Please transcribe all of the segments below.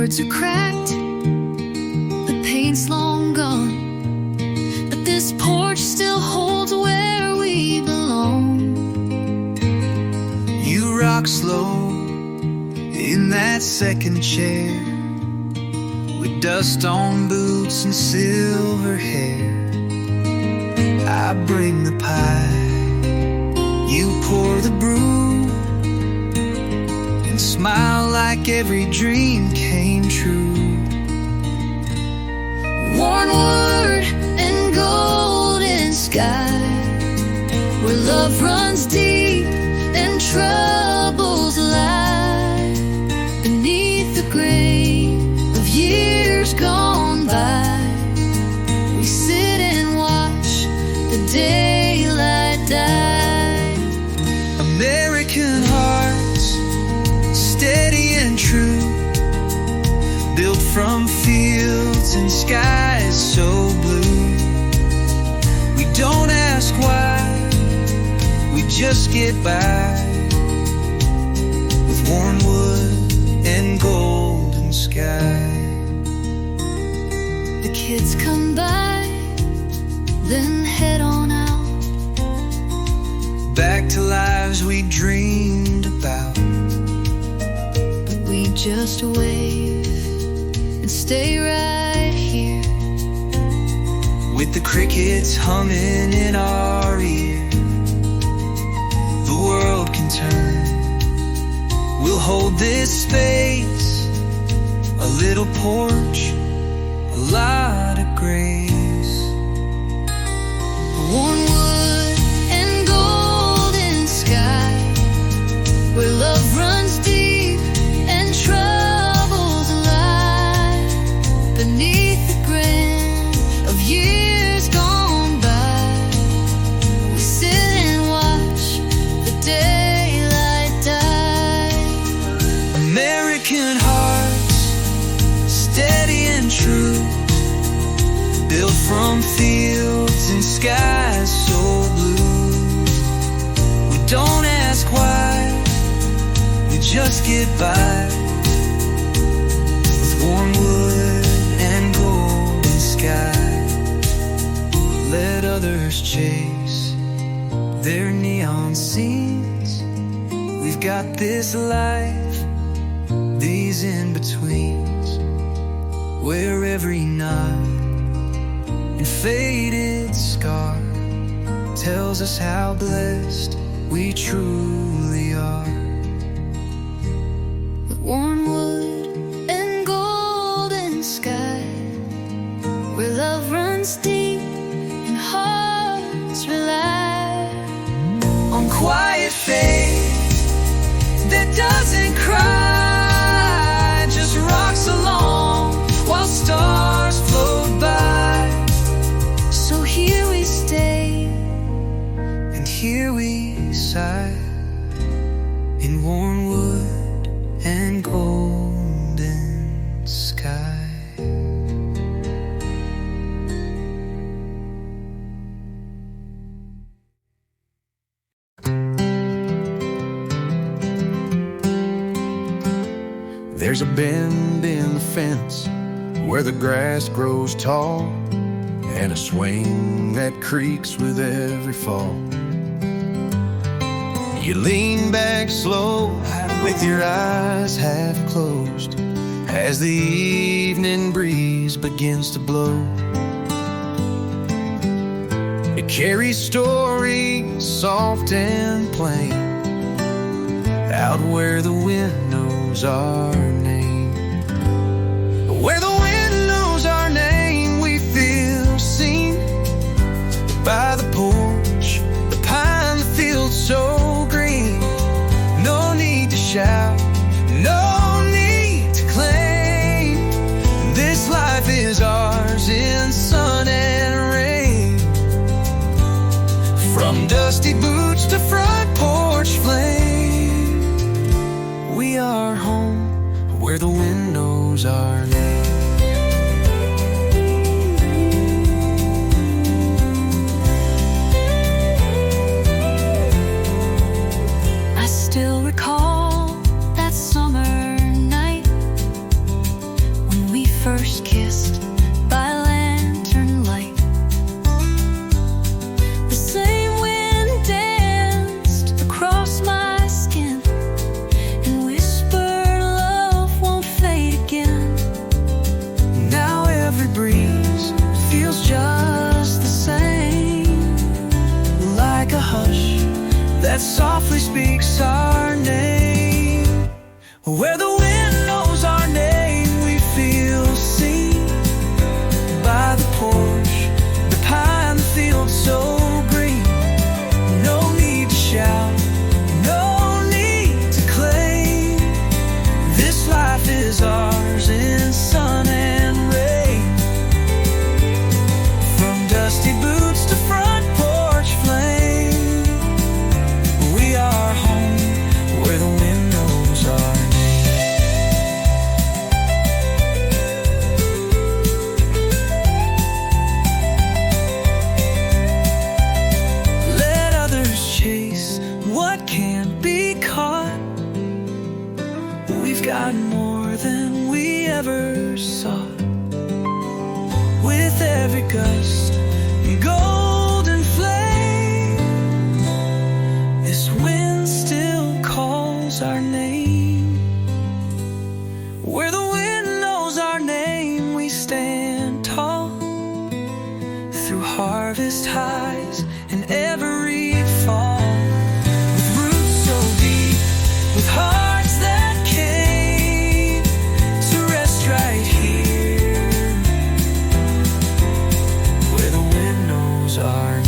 boards are cracked, the paint's long gone, but this porch still holds where we belong. You rock slow in that second chair, with dust on boots and silver hair. I bring the pie, you pour the brew, and smile like every dream came true. Worn wood and golden sky, where love runs deep and troubles lie, beneath the grain of years gone by. We sit and watch the daylight die. American hearts, steady and true, built from fields and skies so blue. We don't ask why, we just get by, with worn wood and golden sky. The kids come by, then head on out, back to lives we dreamed about. but we just wave and stay right here, with the crickets humming in our ear. The world can turn, we'll hold this space, a little porch, a lot of grace. worn wood and golden sky, where love runs deep and troubles lie, beneath the grin of years gone by. We sit and watch the daylight die. American hearts, steady and true, built from fields and skies so blue. We don't ask why, we just get by, with warm wood and golden sky. Let others chase their neon scenes. We've got this life, these in-betweens, where every night and faded scar tells us how blessed we truly are. With worn wood and golden sky, where love runs deep and hearts rely On quiet faith that doesn't cry, just rocks along while stars float by. So here we stay, And here we sigh, in warm wood and golden sky. There's a bend in the fence where the grass grows tall, and a swing that creaks with every fall. You lean back slow with your eyes half closed as the evening breeze begins to blow. It carries stories soft and plain, out where the wind knows our name. Where the wind knows our name, we feel seen by the porch, the pine, the field so green. No need to shout, no need to claim. This life is ours in sun and rain. From dusty boots to front porch flame, we are home where the wind knows our name. I still recall that summer night every gust and golden flame. This wind still calls our name. Where the wind knows our name, we stand tall through harvest highs and every fall. With roots so deep, with hearts that came to rest right here, where the wind knows our name.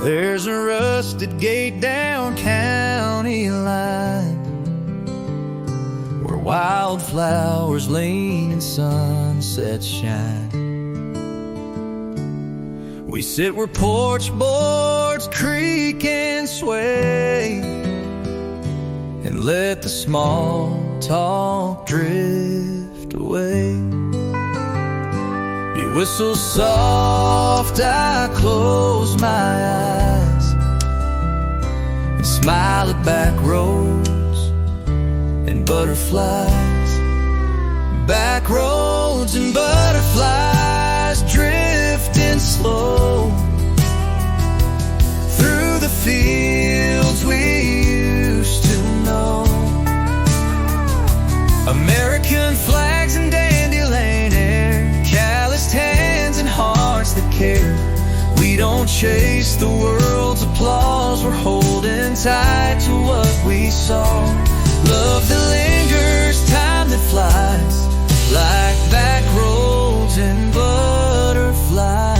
There's a rusted gate down county line where wildflowers lean and sunsets shine. We sit where porch boards creak and sway and let the small talk drift away. You whistle soft, I close my eyes and smile at back roads and butterflies. Back roads and butterflies drifting slow through the fields we used to know. American flags and dandelion air, calloused hands and hearts that care. We don't chase the world's applause, we're holding tight to what we saw. Love that lingers, time that flies, like back roads and butterflies.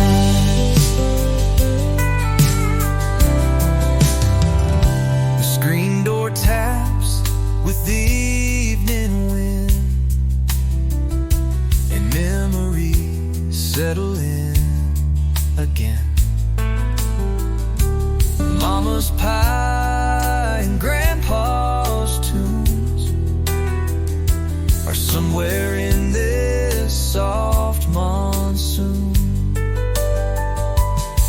The screen door taps with the evening wind, and memories settle in again. Mama's pie and grandpa's tunes are somewhere in this soft monsoon.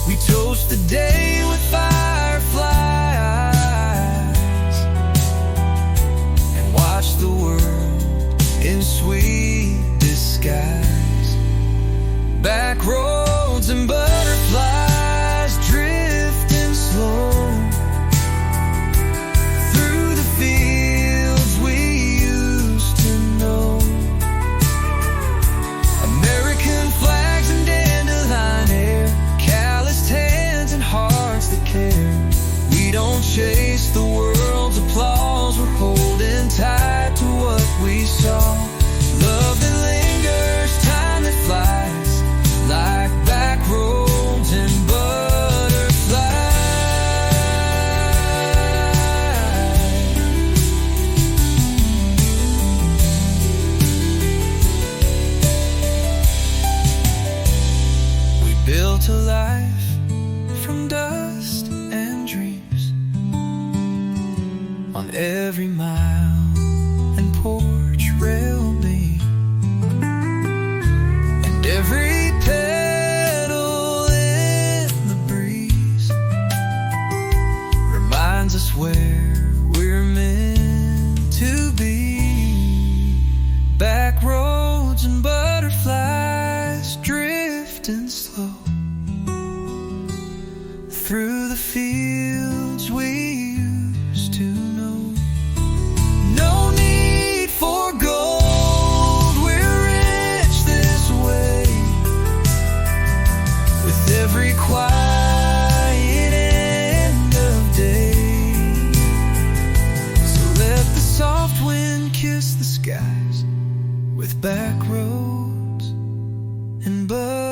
We toast the day with firefly eyes and watch the world in sweet disguise. Back roads and butterflies drifting slow through the fields we used to know. American flags and dandelion air, calloused hands and hearts that care. We don't chase the world's applause, we're holding tight to what we saw. Love that lingers, time that flies, like back roads and butterflies. We built a life from dust and dreams on every mile and porch rail beam, and every petal in the breeze reminds us where we're meant to be. Back roads and butterflies drifting slow through the fields we used to know. No need for gold, we're rich this way. With every quiet end of day, so let the soft wind kiss the skies with back roads and butterflies.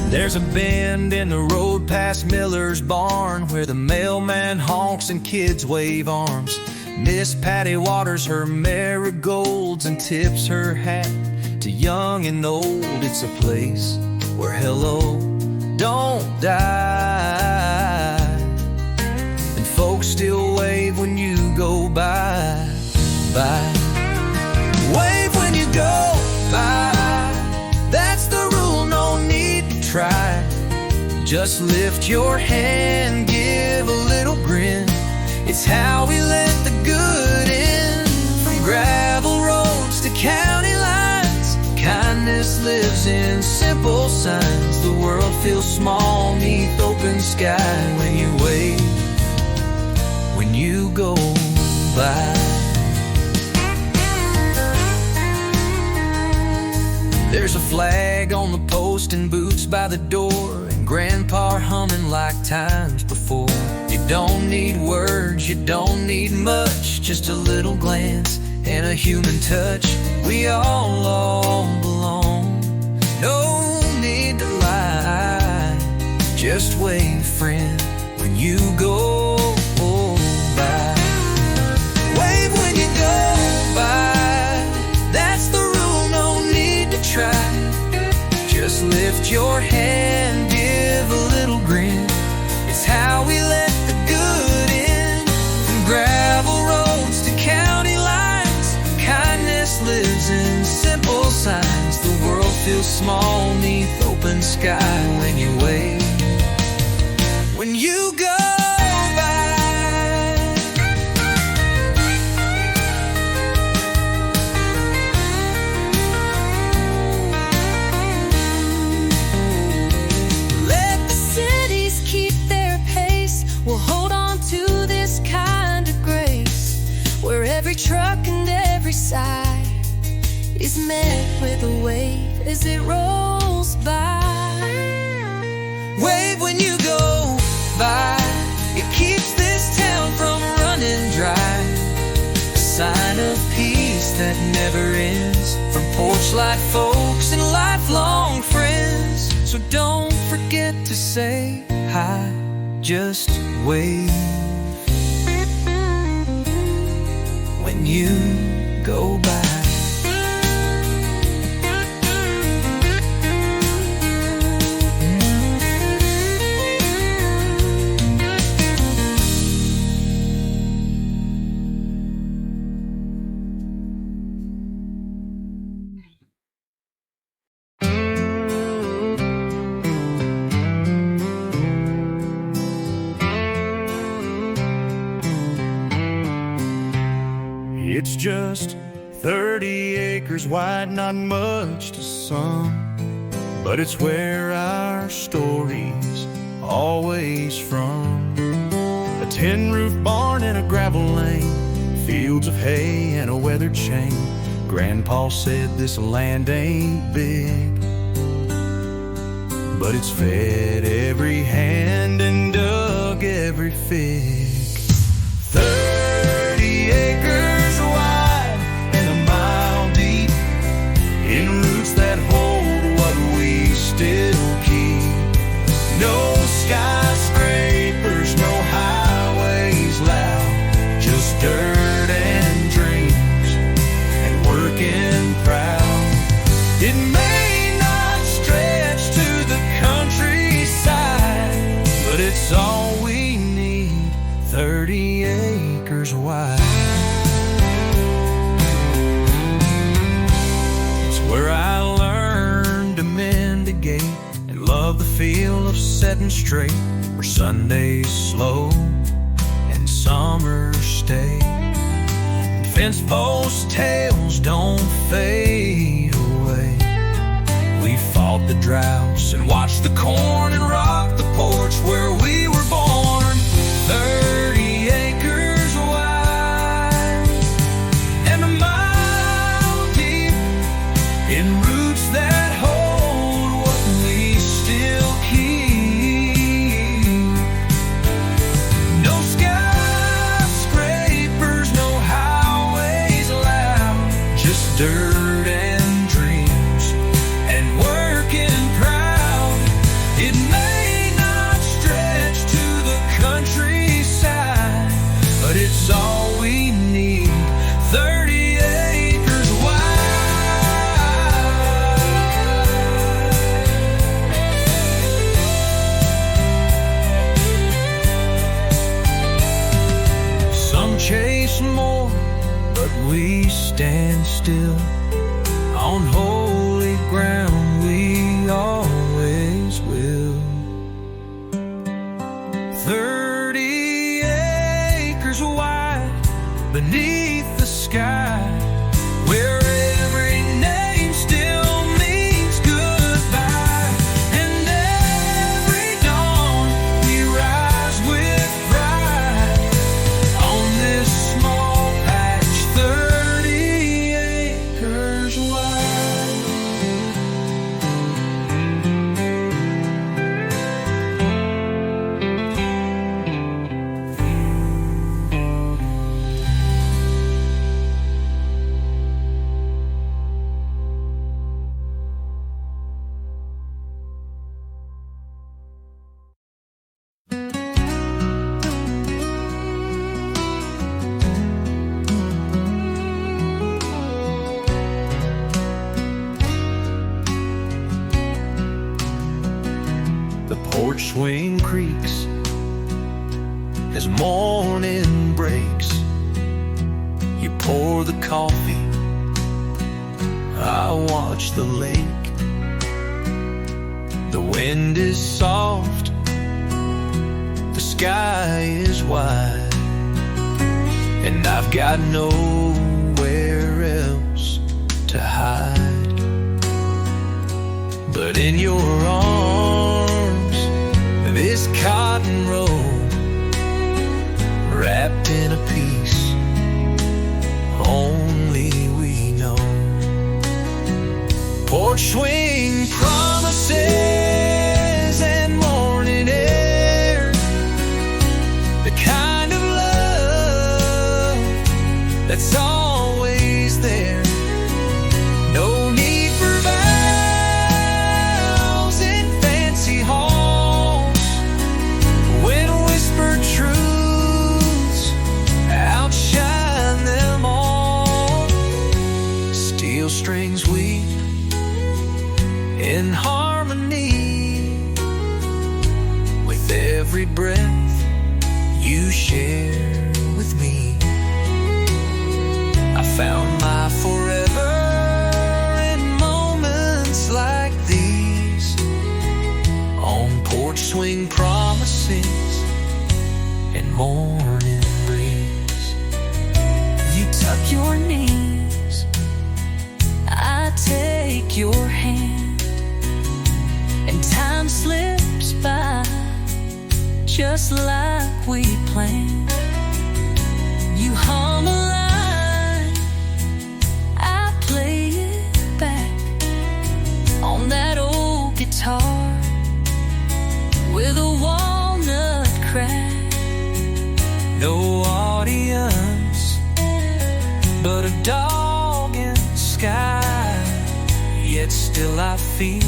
There's a bend in the road past Miller's barn where the mailman honks and kids wave arms. Miss Patty waters her marigolds and tips her hat to young and old. It's a place where hello don't die, and folks still wave when you go by. Wave when you go by. That's the rule, no need to try. Just lift your hand, give a little grin. It's how we let the good in. From gravel roads to county lines, kindness lives in simple signs. The world feels small neath open sky when you wave, when you go by. There's a flag on the post and boots by the door, and Grandpa humming like times before. You don't need words, you don't need much, just a little glance and a human touch. We all belong, no need to lie. Just wave, friend, when you go by. Wave when you go by. That's the rule, no need to try. Just lift your hand, give a little grin. It's how we let the good in. From gravel roads to county lines, kindness lives in simple signs. The world feels small neath open sky when you wave, when you go by. Let the cities keep their pace. We'll hold on to this kind of grace, where every truck and every side is met with a wave as it rolls by. Wave when you go by. It keeps this town from running dry. A sign of peace that never ends, from porch light folks and lifelong friends. So don't forget to say hi, just wave when you go by. It's just 30 acres wide, not much to some, but it's where our story's always from. A tin roof barn and a gravel lane, fields of hay and a weathered chain. Grandpa said this land ain't big, but it's fed every hand and dug every fig. 30 acres wide and a mile deep, in roots that hold what we still keep. No skyscrapers, no highways loud, just dirt and dreams and working proud. It may not stretch to the countryside, but it's all we need, 30 acres wide. It's where I learned to mend a gate and love the feel of setting straight, where Sundays slow and summers stay, and fence post tales don't fade away. We fought the droughts and watched the corn and rocked the porch where we were born. 30 acres wide and a mile deep, in roots that hold what we still keep. No skyscrapers, no highways loud, just dirt and dreams and working proud. porch swing creaks as morning breaks. You pour the coffee, I watch the lake. The wind is soft, the sky is wide, and I've got nowhere else to hide. But in your arms, this cotton robe, wrapped in a piece only we know. Porch swing promises and morning air, the kind of love that's always there. No need for vows in fancy halls, when whispered truths outshine them all. Steel strings weave in harmony with every breath you share with me. I found my forever in moments like these, on porch swing promises and morning breeze. You tuck your knees, I take your hand, and time slips by just like we planned. You hum a line, I play it back on that old guitar with a walnut crack. No audience, but a dog in the sky, yet still I feel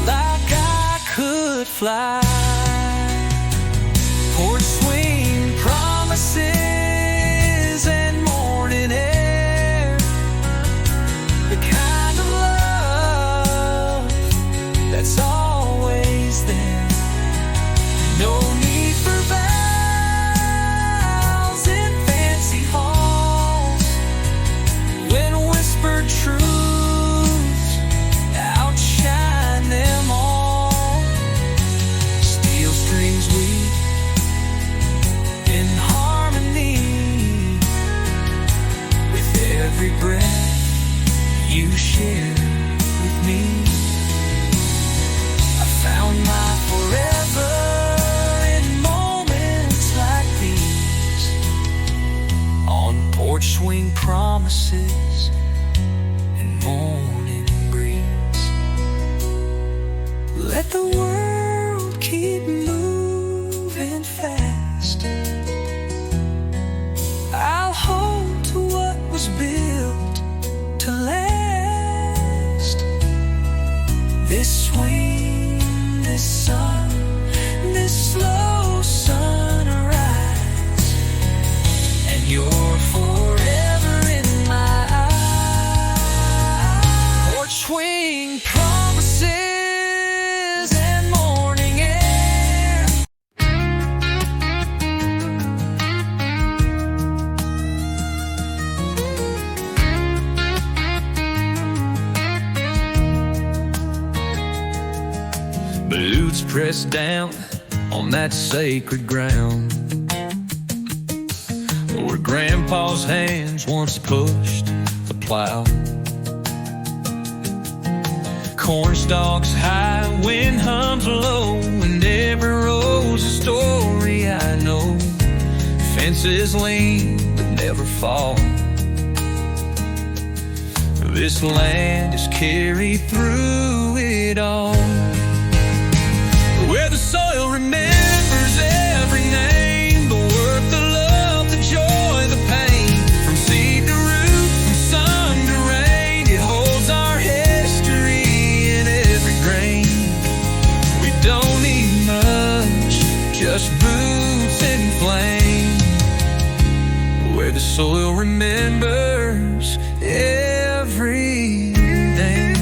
like I could fly. Porch swing promises and morning air, the kind of love that's always there. No need for vows in fancy halls, when whispered truths outshine them all. Steel strings weave in harmony with every breath you share with me. I found my forever in moments like these, on porch swing promises and morning breeze. Let the world keep moving fast, I'll hold to what was built to last. This swing, this sun, this slow sunrise, and you're forever in my eyes. Porch swing promises and morning air. Boots pressed down on that sacred ground, where Grandpa's hands once pushed the plow. Corn stalks high, wind hums low, and every row's a story I know. Fences lean but never fall. This land is carried through it all, where the soil remembers every name, the work, the love, the joy, the pain. From seed to root, from sun to rain, it holds our history in every grain. We don't need much, just boots and flame, where the soil remembers every name.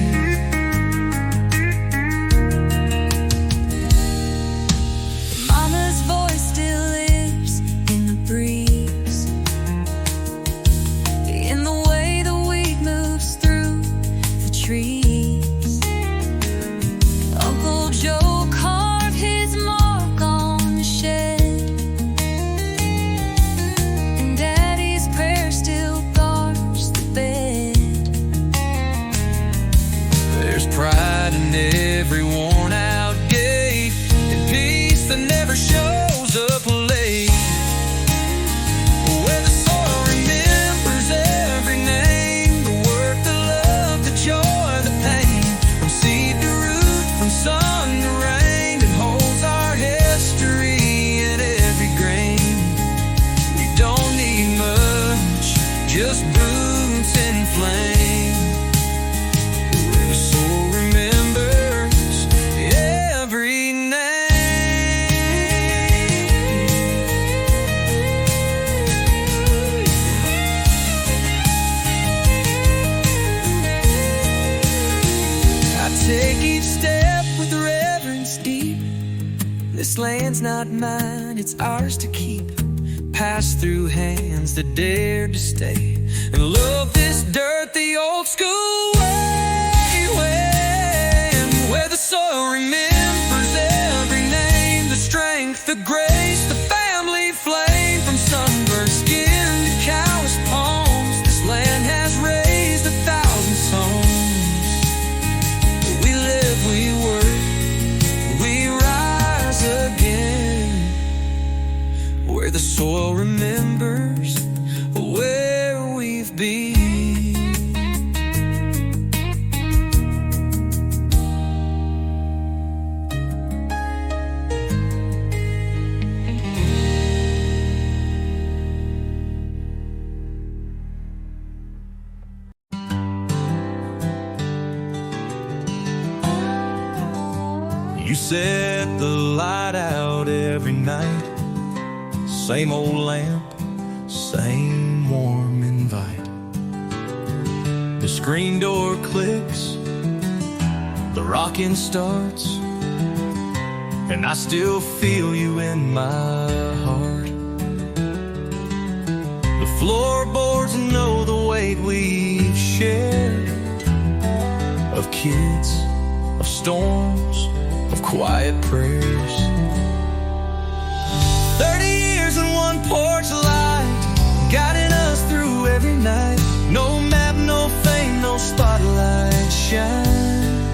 pride in every worn-out gate, and peace that never shows up late. Where the soil remembers every name, the work, the love, the joy, the pain. From seed to root, from sun to rain, it holds our history in every grain. We don't need much, just boots and flame. Where the soul remembers every name. I take each step with reverence deep. This land's not mine, it's ours to keep. Passed through hands that dared to stay and love this dirt the old school way. And where the soil remembers every name, the strength, the grace, the family flame. From sunburned skin to calloused palms, this land has raised 1,000 songs. We live, we work, we rise again. Where the soil remembers where we've been. You set the light out every night. Same old lamp, same warm invite. The screen door clicks, the rocking starts, and I still feel you in my heart. The floorboards know the weight we've shared, of kids, of storms, of quiet prayers. 30 years and one porch light, guiding us through every night. No map, no fame, no spotlight shine.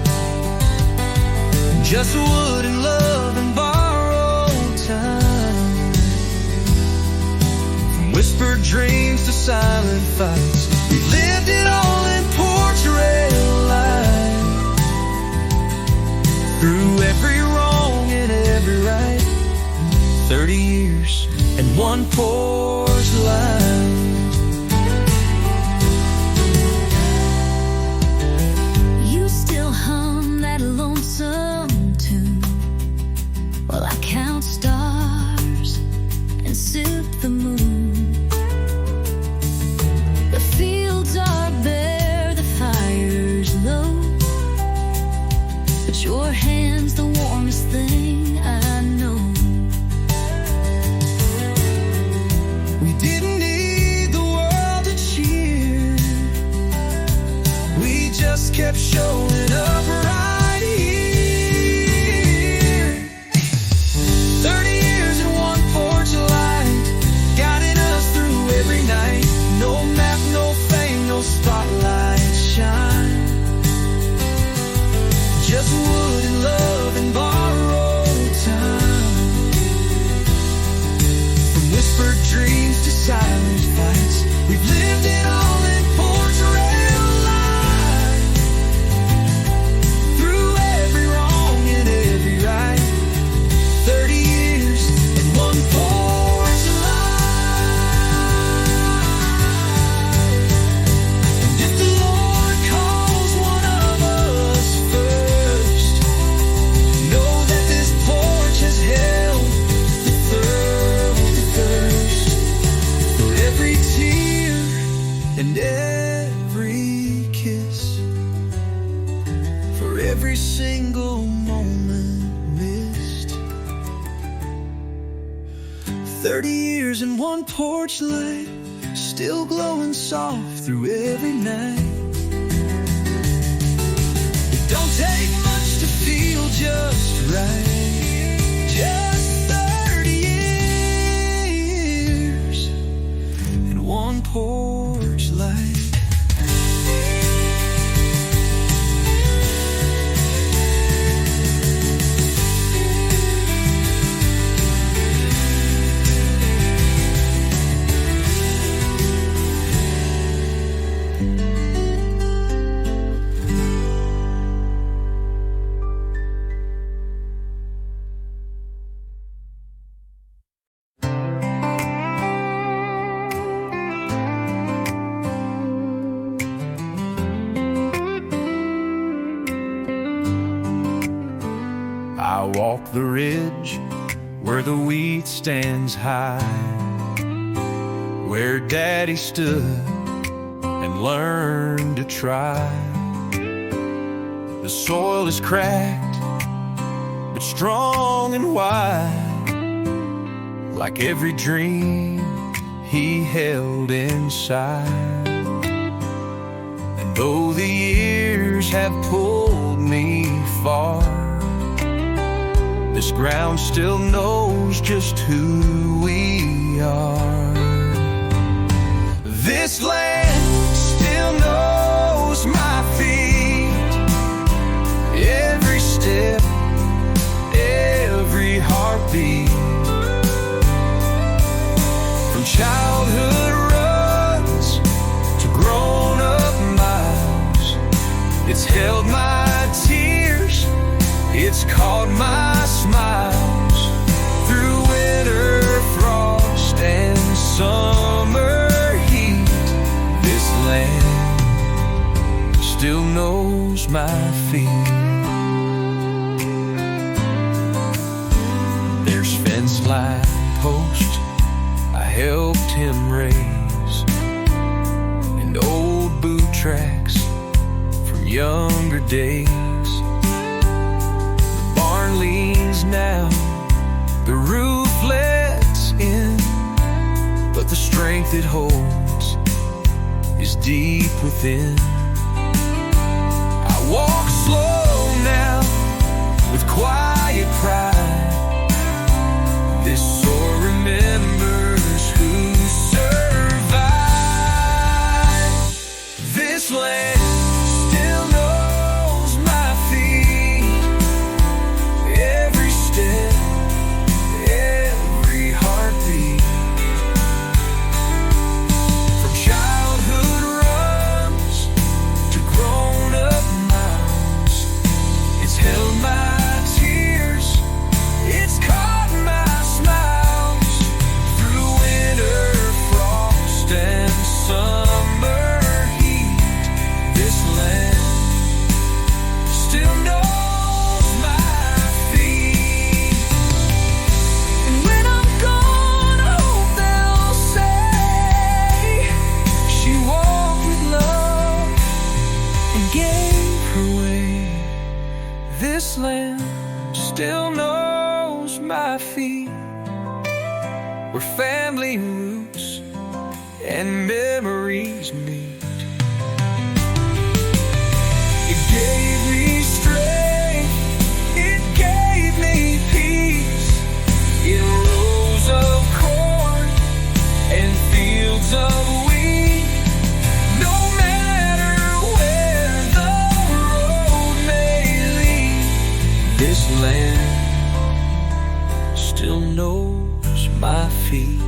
Just wood and love and borrowed time. From whispered dreams to silent fights, we lived it all in porch rail light. Through every wrong and every right. 30 years and one porch light. You still hum that lonesome tune while I count stars and sip the moon. The fields are bare, the fire's low, but your hand's the warmest thing I know. We didn't need the world to cheer, we just kept showing up right here. 30 years and one porch light, guiding us through every night. No map, no fame, no spotlight shine. Just wood and love and borrowed time. From whispered dreams to silent fights, we've lived it all in porch rail light. Through every wrong and every right. 30 years and one porch light. And if the Lord calls one of us first, know that this porch has held the thirst. For every tear and every kiss, for every single moment missed. 30 years and one porch light, still glowing soft through every night. It don't take much to feel just right. Just 30 years and one porch light. walk the ridge where the wheat stands high, where Daddy stood and learned to try. The soil is cracked, but strong and wide, like every dream he held inside. And though the years have pulled me far, this ground still knows just who we are. This land still knows my feet, every step, every heartbeat. From childhood runs to grown-up miles, it's held my tears, it's caught my smiles. Through winter frost and summer heat, this land still knows my feet. There's fence line posts I helped him raise, and old boot tracks from younger days. The barn leans now, the roof lets in, but the strength it holds is deep within. I walk slow now with quiet pride. This soul remembers who survived. This land still knows my feet, every step, every heartbeat. From childhood runs to grown-up miles, it's held my tears, it's caught my smiles. Through winter frost and summer heat, this land still knows my feet. And when I'm gone, I hope they'll say She walked with love and gave her way. This land still knows my feet, where family roots and memories meet. It gave me strength, it gave me peace, in rows of corn and fields of wheat. No matter where the road may lead, this land still knows my feet.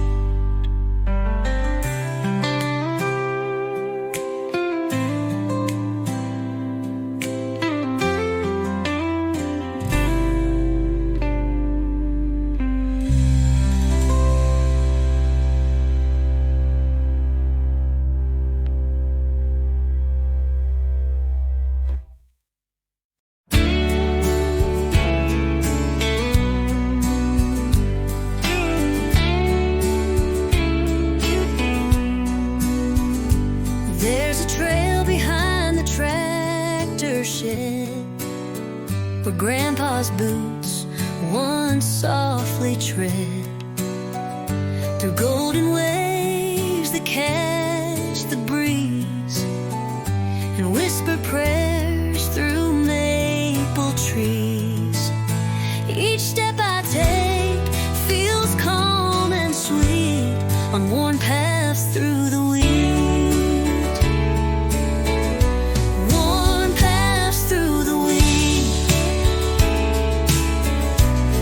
There's a trail behind the tractor shed where Grandpa's boots once softly tread through golden waves that catch the breeze and whisper prayers through maple trees. Each step I take feels calm and sweet on worn paths through the weeds. Worn paths through the weeds,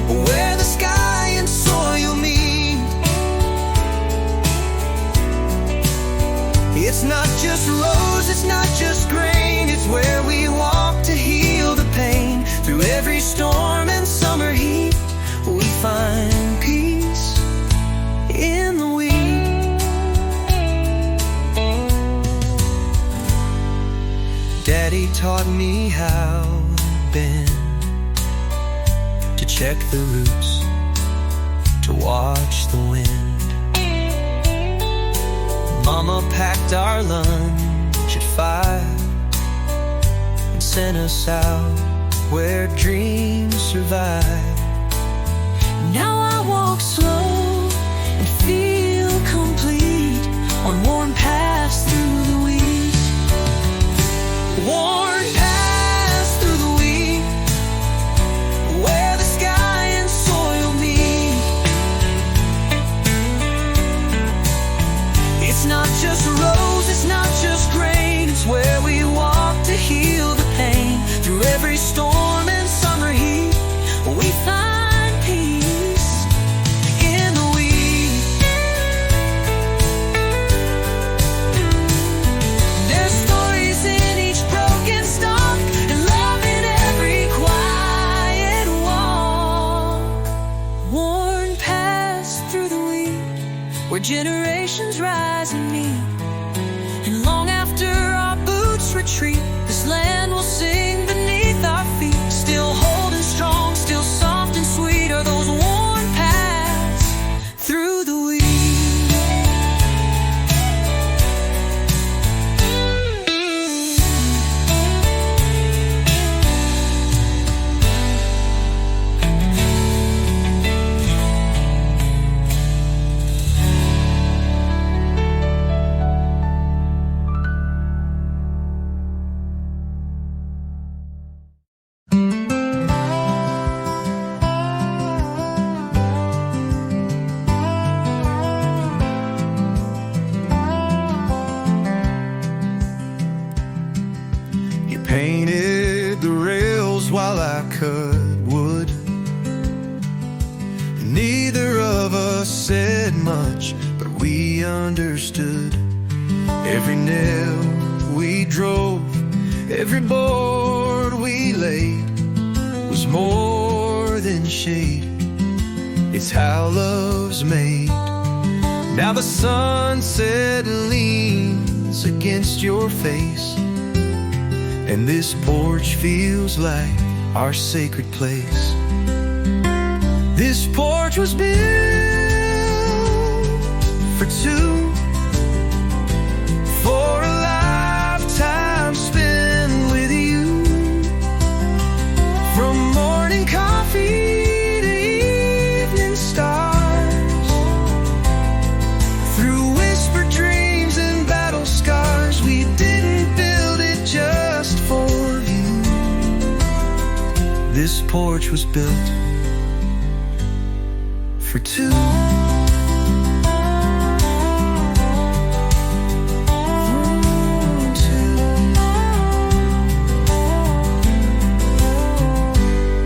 Where the sky and soil meet, it's not just rows, it's not just grain, it's where we walk to heal the pain. Through every storm and summer heat, we find peace in the wheat. Daddy taught me how to bend, to check the roots, to watch the wind. Mama packed our lunch at 5 and sent us out where dreams survive. Now I walk slow and feel complete on worn paths through the wheat. Worn paths through the wheat, where the sky and soil meet. It's not just rows, it's not just grain, it's where we walk to heal the pain. Through every storm and summer heat, we find peace in the wheat. There's stories in each broken stalk, and love in every quiet walk. Worn paths through the wheat, where generations rise and meet. And long after our boots retreat, this land will sing beneath our feet. Still holding strong, still soft and sweet are those worn paths through the wheat. Painted the rails while I cut wood. Neither of us said much, but we understood. Every nail we drove, every board we laid was more than shade. It's how love's made. Now the sunset leans against your face, and this porch feels like our sacred place. This porch was built for two, for a lifetime spent with you. From morning coffee to evening stars, through whispered dreams and battle scars, we didn't build it just for you. This porch was built for two.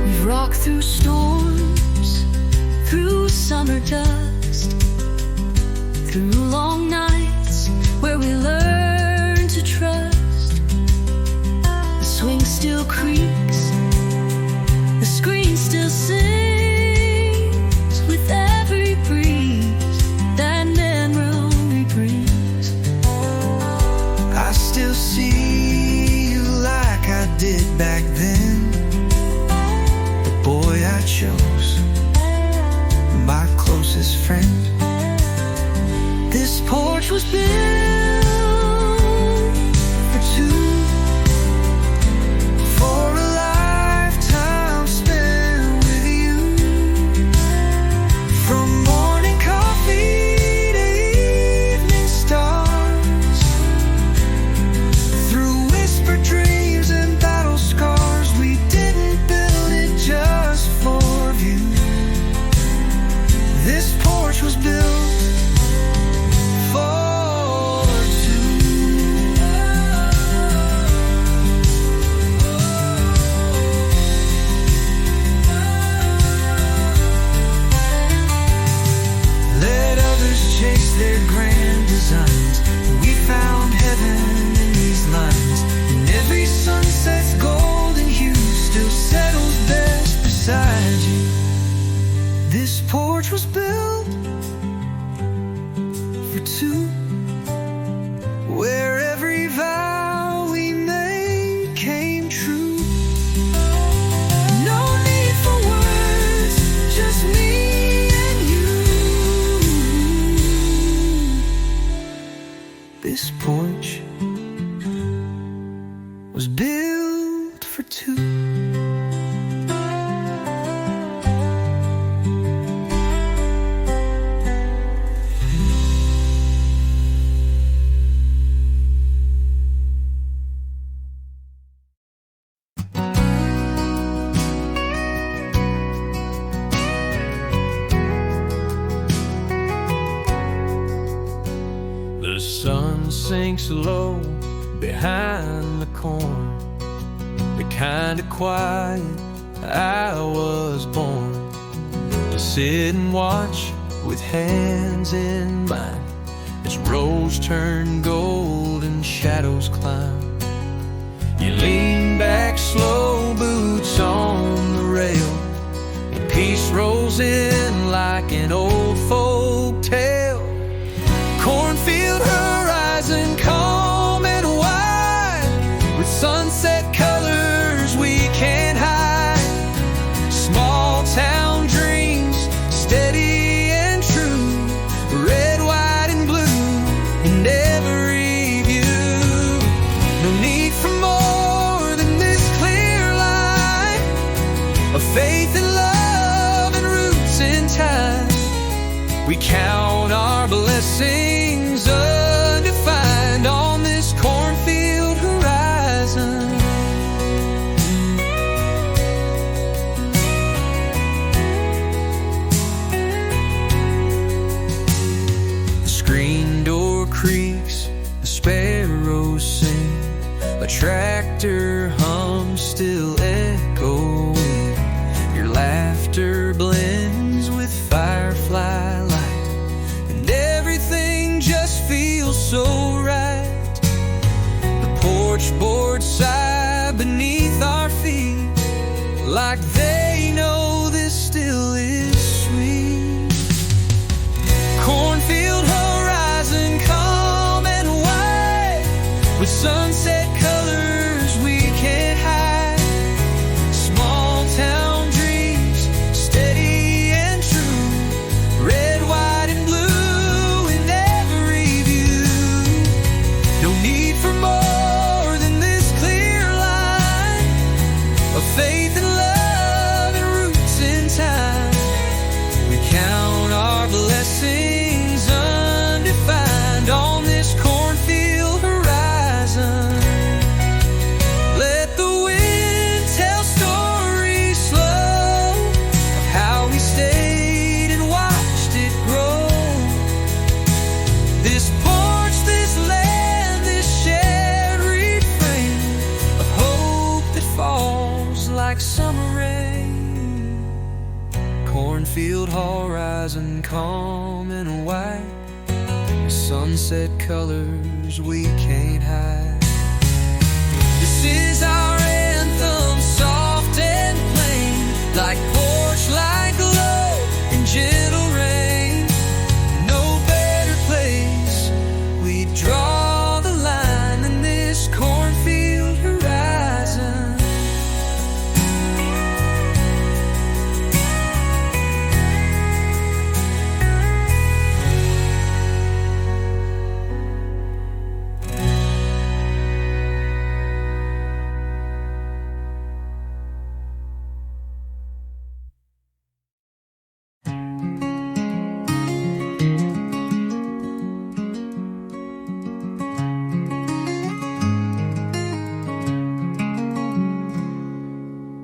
We've rocked through storms, through summer dust, through long nights where we learn to trust. The swing still creaks, the screen still sings with every breeze that memory brings. I still see you like I did back then, the boy I chose, my closest friend. This porch was built for two, For a lifetime spent with you. From morning coffee to evening stars, through whispered dreams and battle scars, we didn't build it just for you. This porch was built for for two. The sun sinks low behind the corn, the kind of quiet I was born to sit and watch with hands in mine as rows turn gold and shadows climb. You lean back slow, boots on the rail, and peace rolls in like an old folk tale. Cornfield horizon calm and wide, with sunset colors we can't hide. Small town dreams, steady and true, red, white, and blue in every view. No need for more than this clear line of faith and love and roots in time. We count our blessings undefined on this cornfield horizon. The screen door creaks, the sparrows sing, a tractor hum still echoing. Your laughter blends with firefly light, and everything just feels so right. The porch boards sigh beneath our feet, like they know this still is sweet. Cornfield horizon calm and white, with sunset colors we can't hide. Small town dreams, steady and true, red, white, and blue in every view. No need for more than this clear line of faith and love and roots in time. We count our blessings undefined on this cornfield horizon. Let the wind tell stories slow of how we stayed and watched it grow. This porch, this land, this shared refrain of hope that falls like summer rain. Cornfield horizon calm and white, sunset colors we can't hide. This is our anthem, soft and plain, like porch light glow and gentle rain. No better place we draw the line in this cornfield horizon.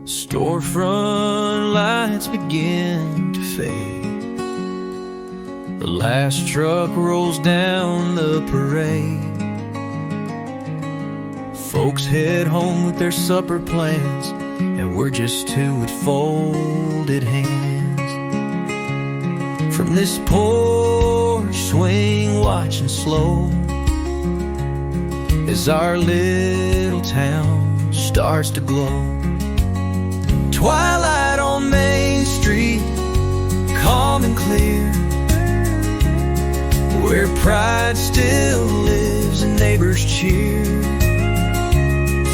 Storefront lights begin to fade. The last truck rolls down the parade. Folks head home with their supper plans, and we're just two with folded hands. From this porch swing, watching slow as our little town starts to glow. Twilight on Main Street, calm and clear, where pride still lives and neighbors cheer.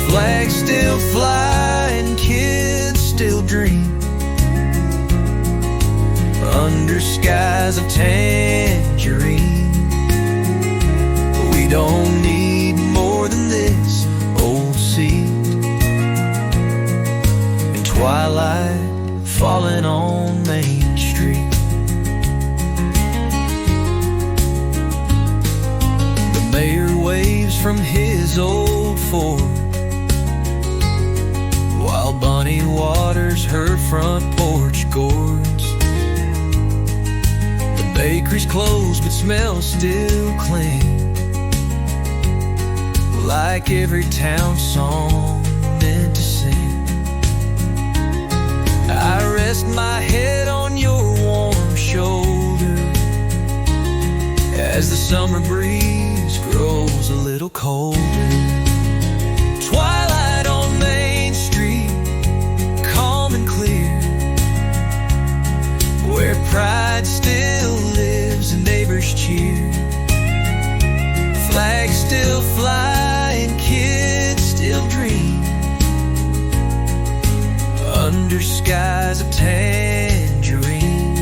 Flags still fly and kids still dream under skies of tangerine. We don't need more than this old seat Twilight falling on Main Street. The mayor waves from his old Ford, while Bunny waters her front porch gourds. The bakery's closed but smells still clean, like every town song meant to sing. I rest my head on your warm shoulder as the summer breeze grows a little colder. Twilight on Main Street, calm and clear, where pride still lives and neighbors cheer. Flags still fly and kids still dream under skies of tangerine.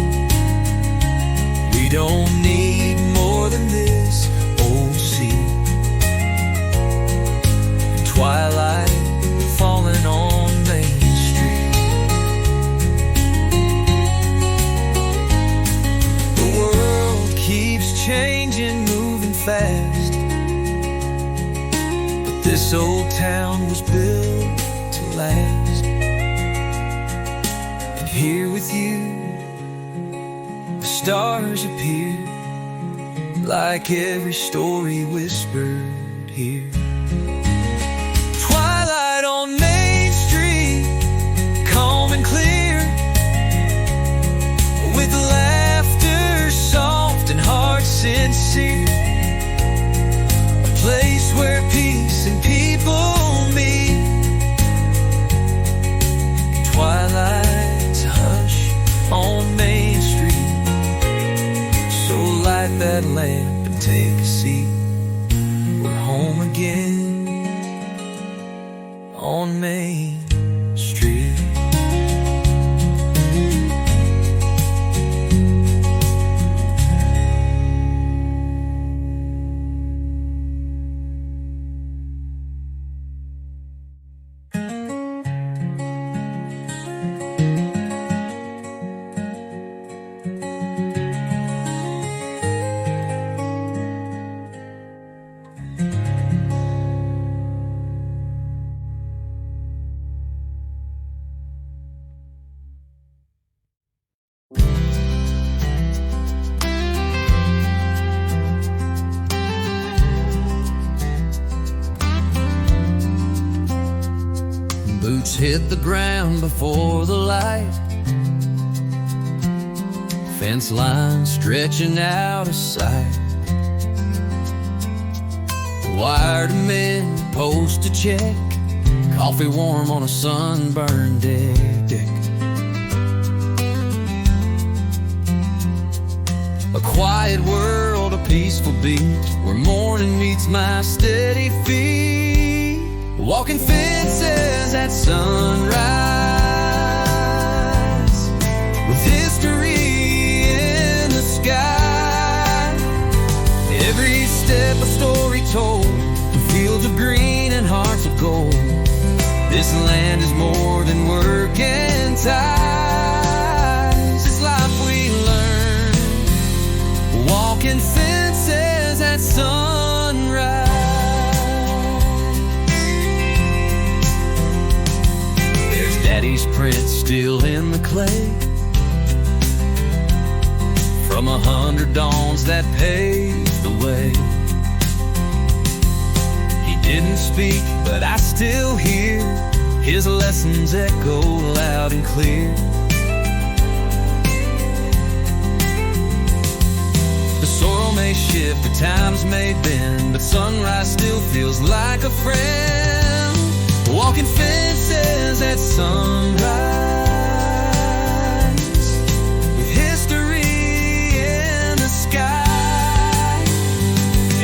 We don't need more than this old sea. Twilight falling on Main Street. The world keeps changing, moving fast, but this old town was built to last. Here with you, the stars appear, like every story whispered here. Twilight on Main Street, calm and clear, with laughter soft and heart sincere. A place where peace and people meet. Twilight on Main Street, so light that lamp and take a seat. We're home again on Main Street. Boots hit the ground before the light, fence line stretching out of sight. Wire to mend, post to check, coffee warm on a sunburned deck. A quiet world, a peaceful beat, where morning meets my steady feet. Walking fences at sunrise, with history in the sky. Every step a story told, fields of green and hearts of gold. This land is more than work and ties. It's life we learn, walking fences at sunrise. There's Daddy's print still in the clay, from 100 dawns that paved the way. He didn't speak, but I still hear his lessons echo loud and clear. The soil may shift, the times may bend, but sunrise still feels like a friend. Walking fences at sunrise, with history in the sky.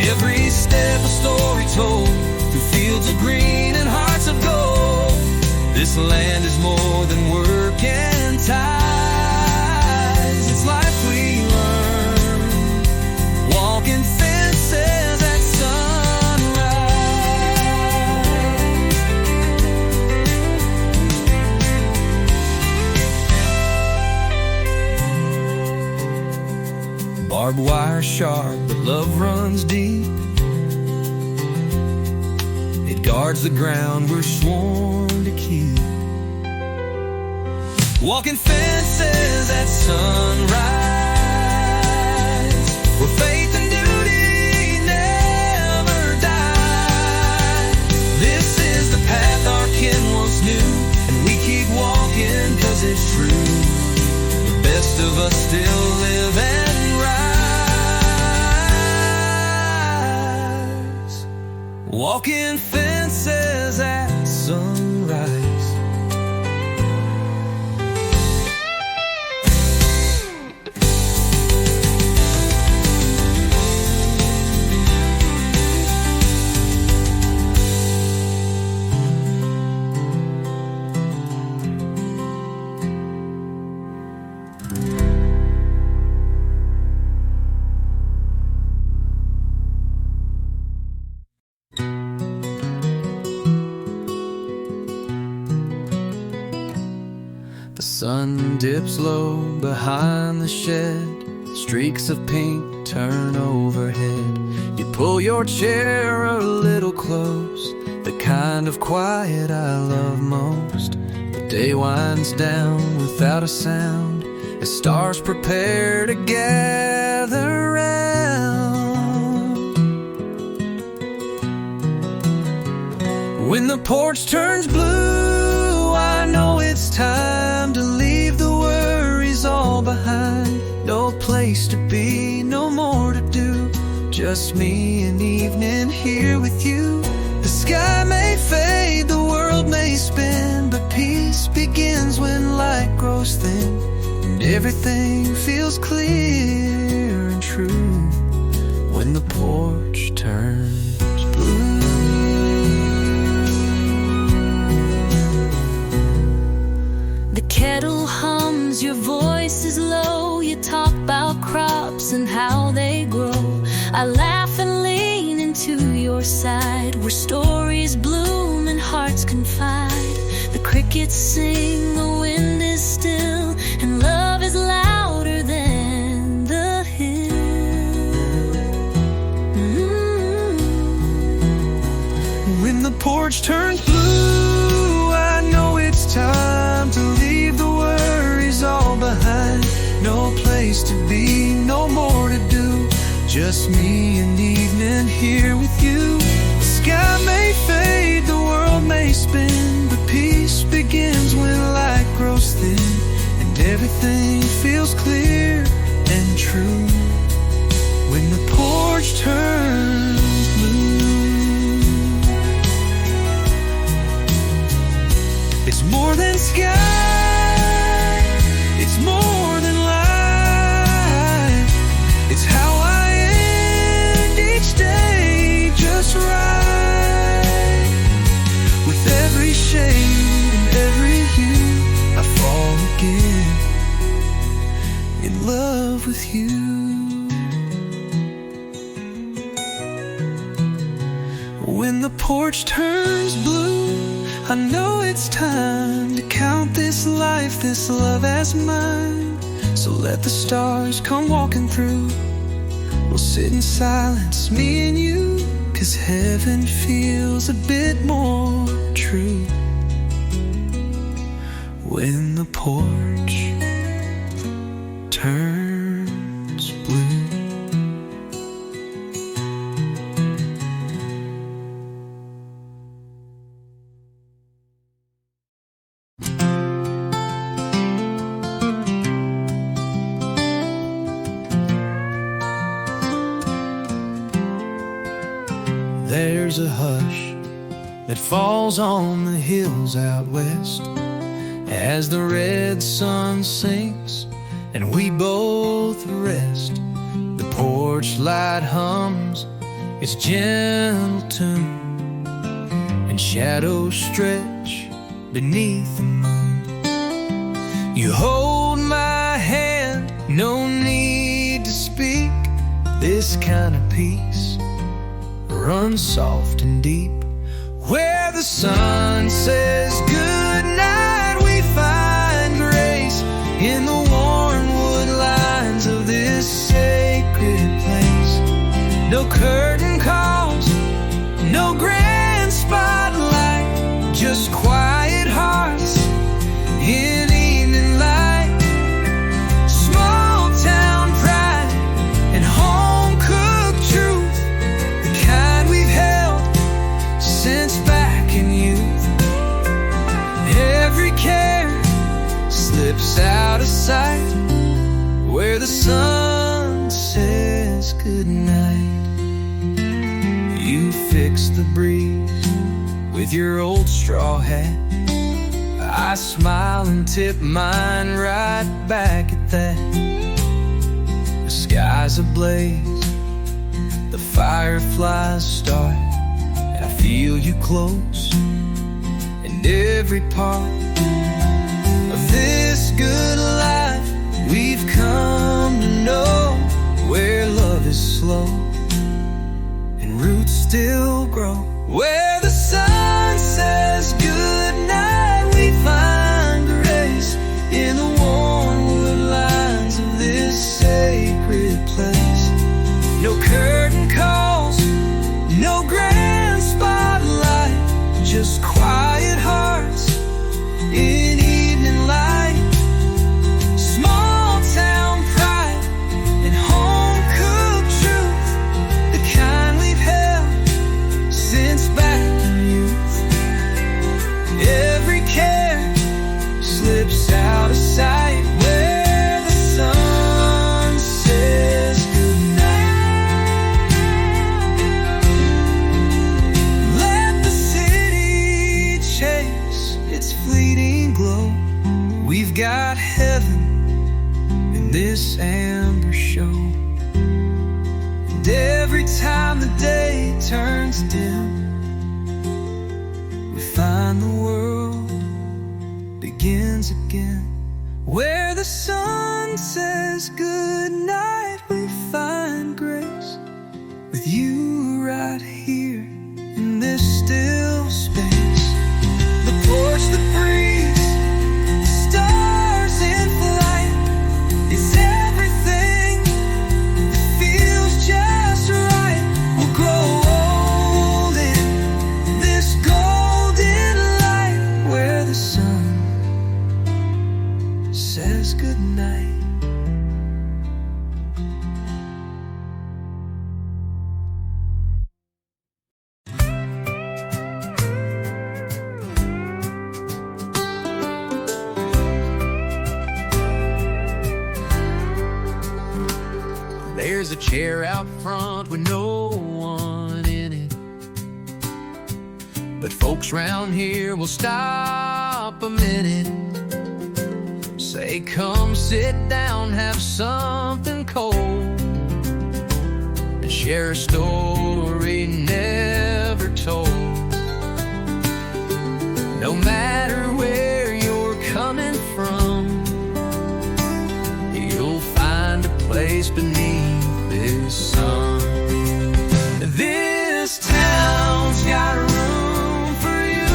Every step a story told, through fields of green and hearts of gold. This land is more than work and ties. It's life we learn, walking fences at sunrise. barbed wire sharp, but love runs deep. It guards the ground we're sworn to keep. Walking fences at sunrise, where faith and duty never die. This is the path our kin once knew, and we keep walking 'cause it's true. The best of us still live and rise. Walking fences at sunrise. The sun dips low behind the shed. Streaks of pink turn overhead. You pull your chair a little close, the kind of quiet I love most. The day winds down without a sound as stars prepare to gather round. When the porch turns blue, I know it's time to leave the worries all behind. No place to be, no more to do. Just me and evening here with you. The sky may fade, the world may spin, but peace begins when light grows thin, and everything feels clear and true. When the porch turns blue. The kettle hums, your voice is low. You talk about crops and how they grow. I laugh and lean into your side, where stories bloom and hearts confide. The crickets sing, the wind is still, and love is louder than the hill. When the porch turns blue, I know it's time to leave the worries all behind. No place to be, no more to do. Just me and evening here with you. The sky may fade, the world may spin, but peace begins when light grows thin, and everything feels clear and true. When the porch turns blue, it's more than sky, it's more than life. It's how I end each day just right. With every shade and every hue, I fall again in love with you. When the porch turns blue, I know it's time to count this life, this love as mine. So let the stars come walking through. We'll sit in silence, me and you, 'cause heaven feels a bit more true. When the porch turns blue. There's a hush that falls on the hills out west as the red sun sinks and we both rest. The porch light hums its gentle tune, and shadows stretch beneath the moon. You hold my hand, no need to speak. This kind of peace runs soft and deep. Where the sun says good night, we find grace in the worn wood lines of this sacred curtain calls, no grand spotlight, just quiet hearts in evening light. Small town pride and home cooked truth, the kind we've held since back in youth. Every care slips out of sight where the sun says goodnight. You fix the breeze with your old straw hat. I smile and tip mine right back at that. The sky's ablaze, the fireflies start, and I feel you close in every part of this good life we've come to know, where love is slow and roots still grow. Where the sun says goodnight, we find grace in the worn wood lines of this sacred place. No curtain calls, no grand spotlight, just quiet hearts in evening light. Small town pride and home cooked truth, the kind we've held since back in youth. Every care slips out of sight where the sun says goodnight. Let the city chase its fleeting glow. We've got heaven in this amber show. And every time the day turns dim, we find the world begins again. Where the sun says goodnight, we find grace with you right here in this still space. The porch that breathes, the stars in flight, it's everything that feels just right. We'll grow old in this golden light where the sun says goodnight. There's a chair out front with no one in it, but folks round here will stop a minute, say come sit down, have something cold, and share a story never told. No matter where you're coming from, you'll find a place beneath this sun. This town's got room for you,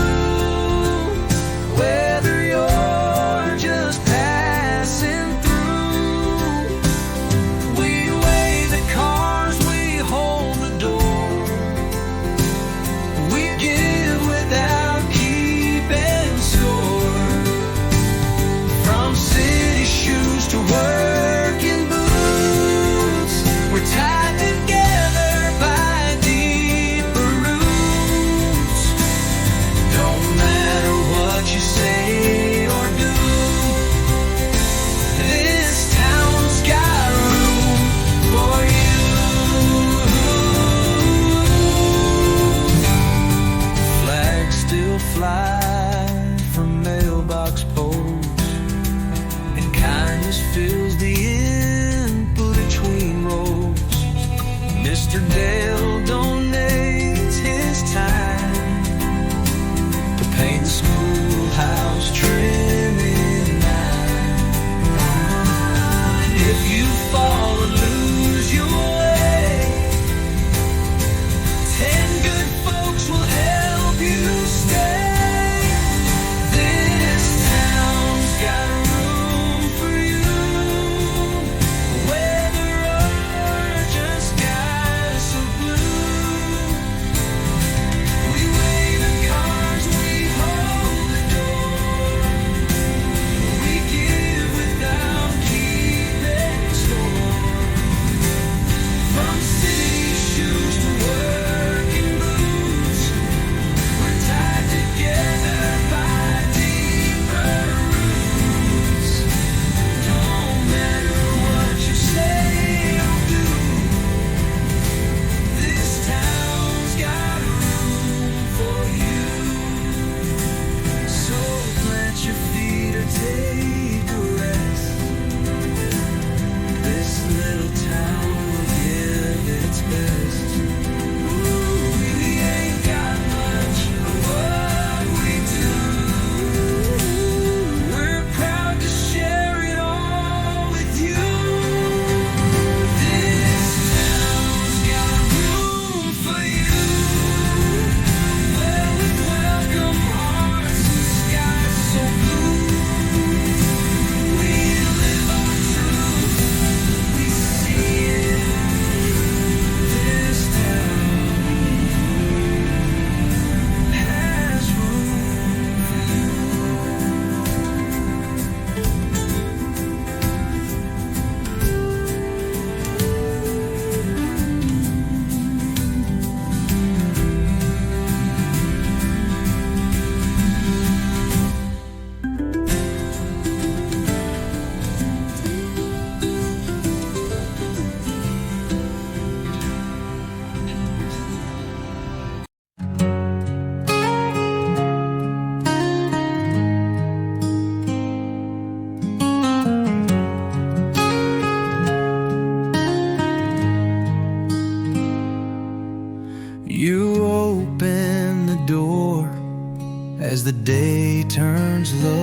whether you're just passing through. We wave at cars, we hold the door, we give without keeping score. From city shoes to working boots, we're tied to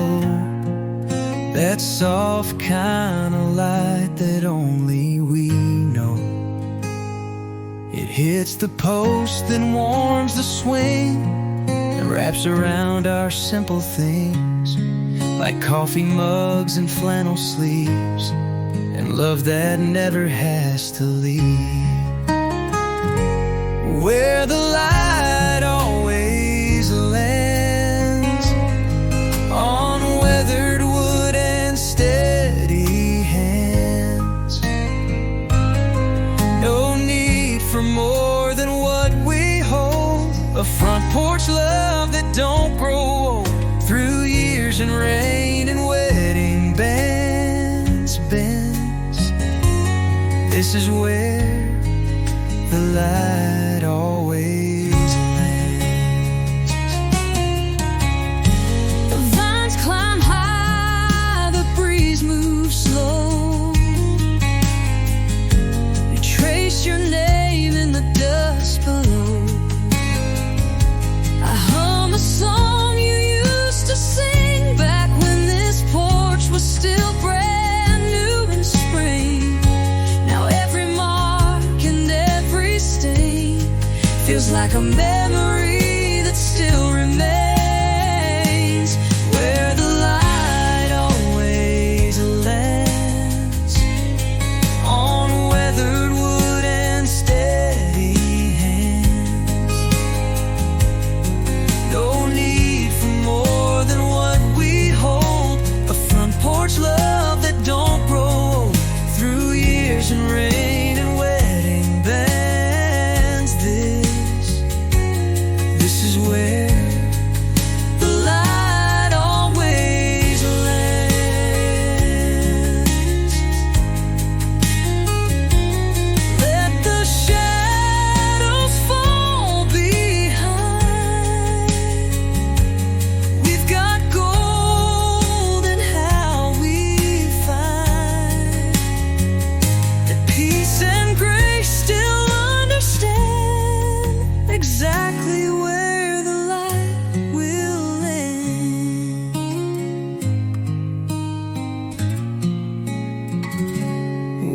glow, that soft kind of light that only we know. It hits the post, then warms the swing, and wraps around our simple things, like coffee mugs and flannel sleeves, and love that never has to leave. Where the light always lands, on weathered wood and steady hands. No need for more than what we hold, a front porch love that don't grow old, through years and rain and wedding bands. This is where the light always lands. The vines climb high, the breeze moves slow. You trace your name in the dust below. I hum a song you used to sing back when this porch was still brand new in spring. Now every mark and every stain feels like a memory that still remains. Where the light always lands, on weathered wood and steady hands. No need for more than what we hold, a front porch love that don't grow old, through years and rain and wedding bands. This is where the light always lands. Let the shadows fall behind. We've got gold in how we find that peace and grace still understand exactly where the light will land.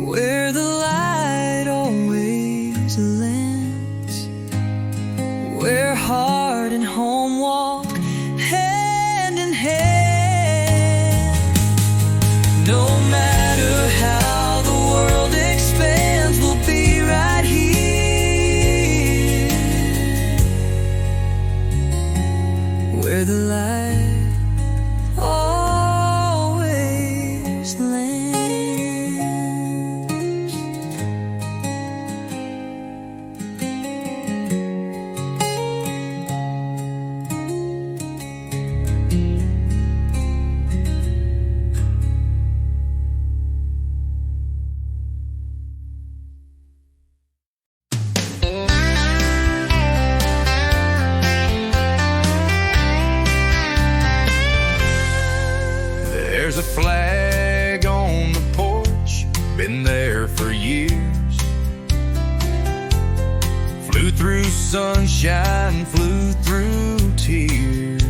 Where the light always lands, where heart and home walk hand in hand. No matter how the world expands, we'll be right here, where the light always lands. There's a flag on the porch, been there for years. Flew through sunshine, flew through tears.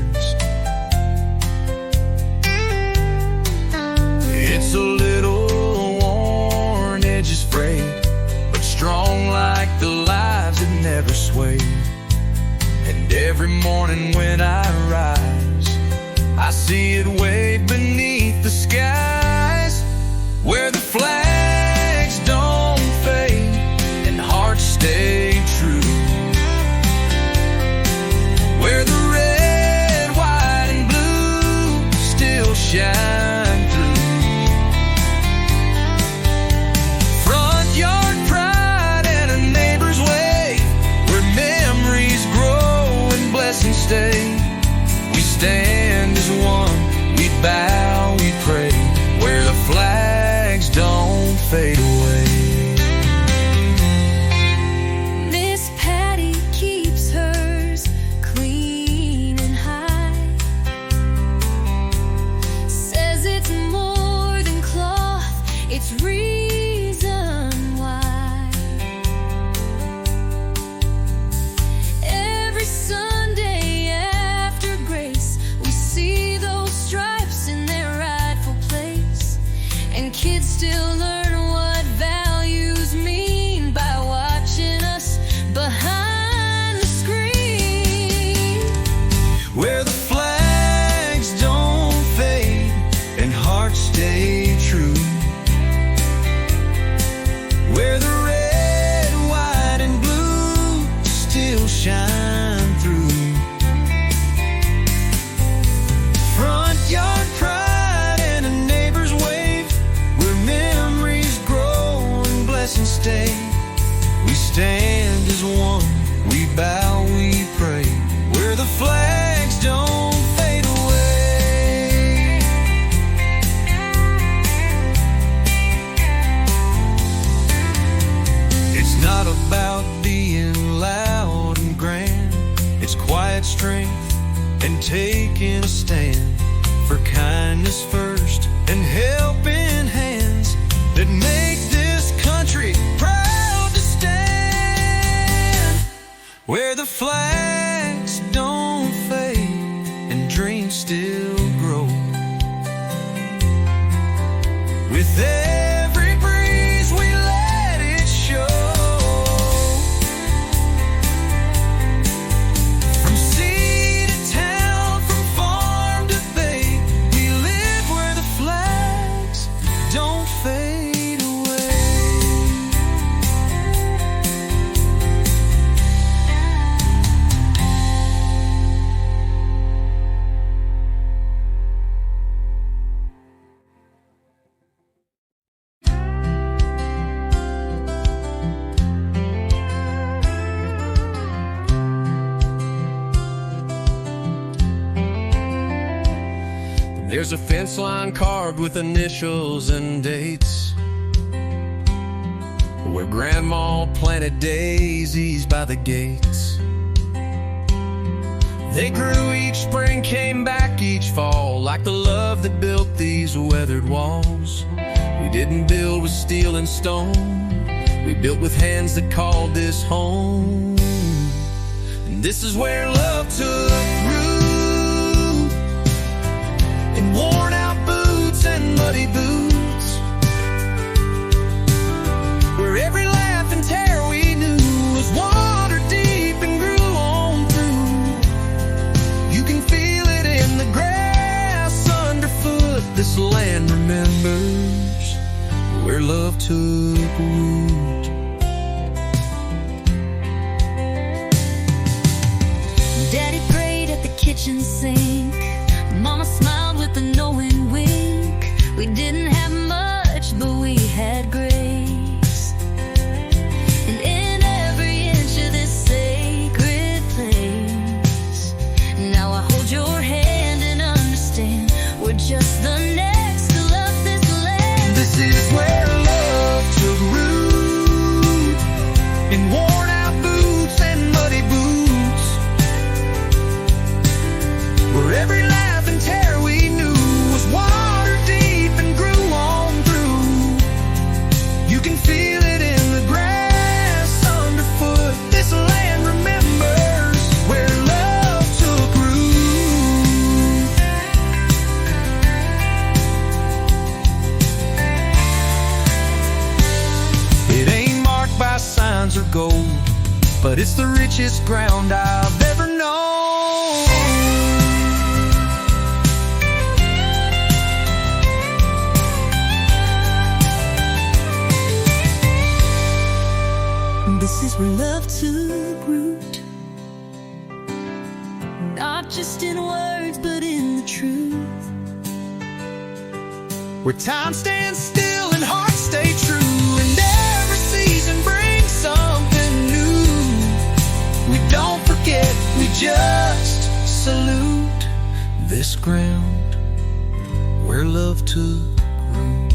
It's a little worn, edges frayed, but strong like the lives that never sway. And every morning when I rise, I see it wave beneath the skies, where the flags don't fade and hearts stay true, where the red, white, and blue still shine through. Front yard pride and a neighbor's wave, where memories grow and blessings stay. We stand as one, we bow, we pray, where the flags don't fade away. Miss Patty keeps hers clean and high, says kindness first and helping hands that make this country proud to stand. Where the flags don't fade and dreams still grow. With every breeze we let it show. From sea to town, from farm to bay, we live where the flags don't fade away. There's a fence line carved with initials and dates, where Grandma planted daisies by the gates. They grew each spring, came back each fall, like the love that built these weathered walls. We didn't build with steel and stone, we built with hands that called this home. And this is where love took root, in worn out boots and muddy boots, where every laugh and tear we knew was water deep and grew on through. You can feel it in the grass underfoot. This land remembers where love took root. Daddy prayed at the kitchen sink, Mama smiled with a knowing wink. We didn't have much, but we had grace. And in every inch of this sacred place, now I hold your hand and understand we're just the next to love this land. This is where love took root, in worn out boots and muddy boots, where every laugh and tear we knew was water deep and grew on through. You can feel it in the grass underfoot. This land remembers where love took root. It ain't marked by signs or gold, but it's the richest ground I've ever known. This is where love took root, not just in words, but in the truth. Where time stands still and hearts stay true, and every season brings something new. We don't forget, we just salute this ground where love took root.